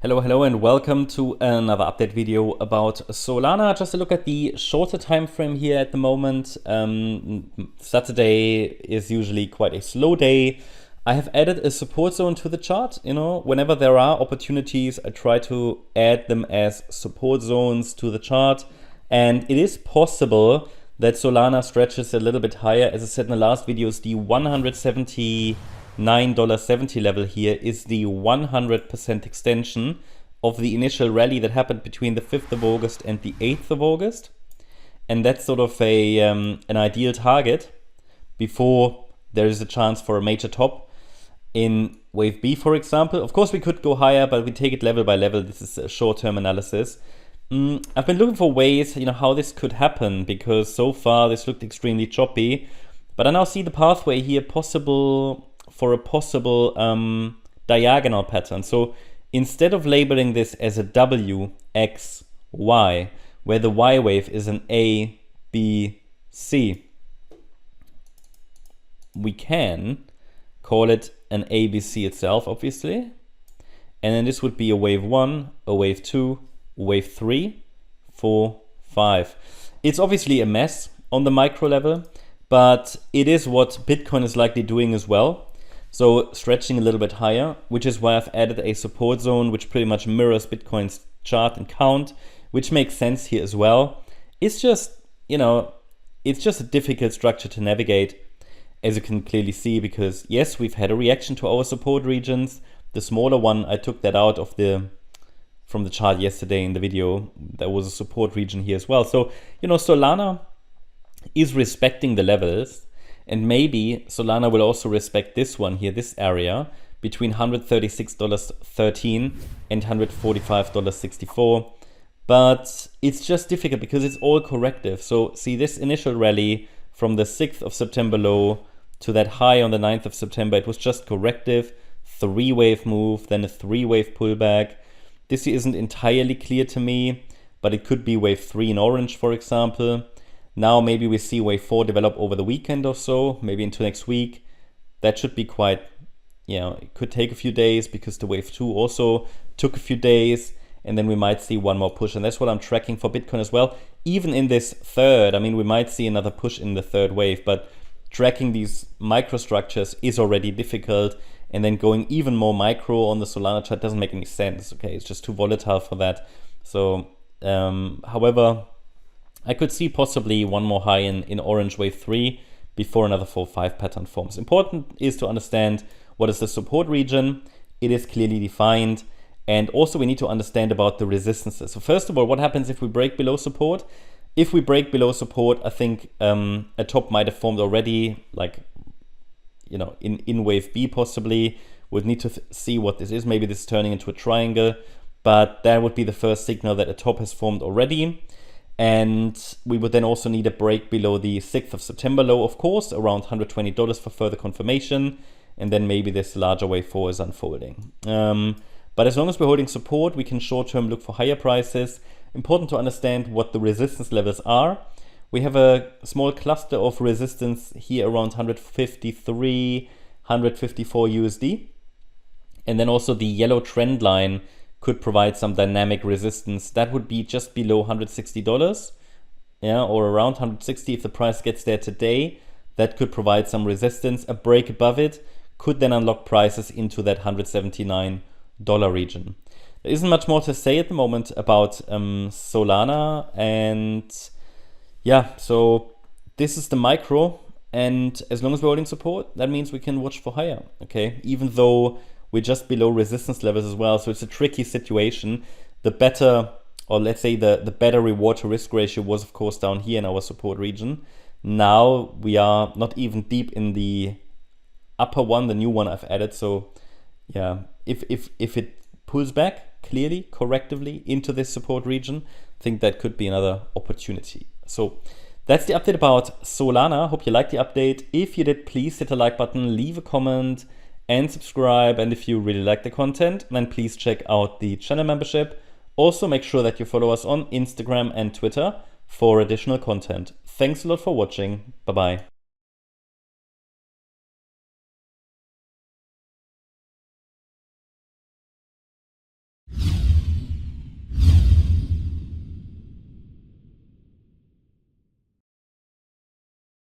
Hello and welcome to another update video about Solana. Just a look at the shorter time frame here at the moment. Saturday is usually quite a slow day. I have added a support zone to the chart. Whenever there are opportunities, I try to add them as support zones to the chart. And it is possible that Solana stretches a little bit higher. As I said in the last videos, the $179.70 level here is the 100% extension of the initial rally that happened between the 5th of August and the 8th of August. And that's sort of an ideal target before there is a chance for a major top in wave B, for example. Of course, we could go higher, but we take it level by level. This is a short-term analysis. I've been looking for ways, how this could happen, because so far this looked extremely choppy. But I now see the pathway here for a possible diagonal pattern. So instead of labeling this as a W, X, Y, where the Y wave is an A, B, C, we can call it an ABC itself, obviously. And then this would be a wave 1, a wave 2, wave 3, 4, 5. It's obviously a mess on the micro level, but it is what Bitcoin is likely doing as well. So stretching a little bit higher, which is why I've added a support zone, which pretty much mirrors Bitcoin's chart and count, which makes sense here as well. It's just, it's just a difficult structure to navigate, as you can clearly see, because yes, we've had a reaction to our support regions. The smaller one, I took that out of from the chart yesterday in the video. There was a support region here as well. So, Solana is respecting the levels, and maybe Solana will also respect this one here, this area between $136.13 and $145.64. But it's just difficult because it's all corrective. So see this initial rally from the 6th of September low to that high on the 9th of September, it was just corrective, 3-wave move, then a 3-wave pullback. This here isn't entirely clear to me, but it could be wave 3 in orange, for example. Now maybe we see wave 4 develop over the weekend or so, maybe into next week. That should be quite, it could take a few days because the wave 2 also took a few days, and then we might see one more push. And that's what I'm tracking for Bitcoin as well. Even in this third, we might see another push in the third wave, but tracking these microstructures is already difficult. And then going even more micro on the Solana chart doesn't make any sense, okay? It's just too volatile for that. So, however, I could see possibly one more high in orange wave 3 before another 4-5 pattern forms. Important is to understand what is the support region. It is clearly defined. And also we need to understand about the resistances. So first of all, what happens if we break below support? If we break below support, I think a top might have formed already, like, in wave B possibly. We'd need to see what this is. Maybe this is turning into a triangle, but that would be the first signal that a top has formed already. And we would then also need a break below the 6th of September low, of course, around $120 for further confirmation. And then maybe this larger wave 4 is unfolding. But as long as we're holding support, we can short-term look for higher prices. Important to understand what the resistance levels are. We have a small cluster of resistance here around 153, 154 USD. And then also the yellow trend line could provide some dynamic resistance. That would be just below $160, or around 160 if the price gets there today. That could provide some resistance. A break above it could then unlock prices into that $179 region. There isn't much more to say at the moment about Solana, and so this is the micro, and as long as we're holding support, that means we can watch for higher, okay? Even though we're just below resistance levels as well, so it's a tricky situation. The better, or let's say the better reward to risk ratio was of course down here in our support region. Now we are not even deep in the upper one, the new one I've added. So if it pulls back clearly, correctively into this support region, I think that could be another opportunity. So that's the update about Solana. Hope you liked the update. If you did, please hit the like button, leave a comment, and subscribe. And if you really like the content, then please check out the channel membership. Also, make sure that you follow us on Instagram and Twitter for additional content. Thanks a lot for watching. Bye-bye.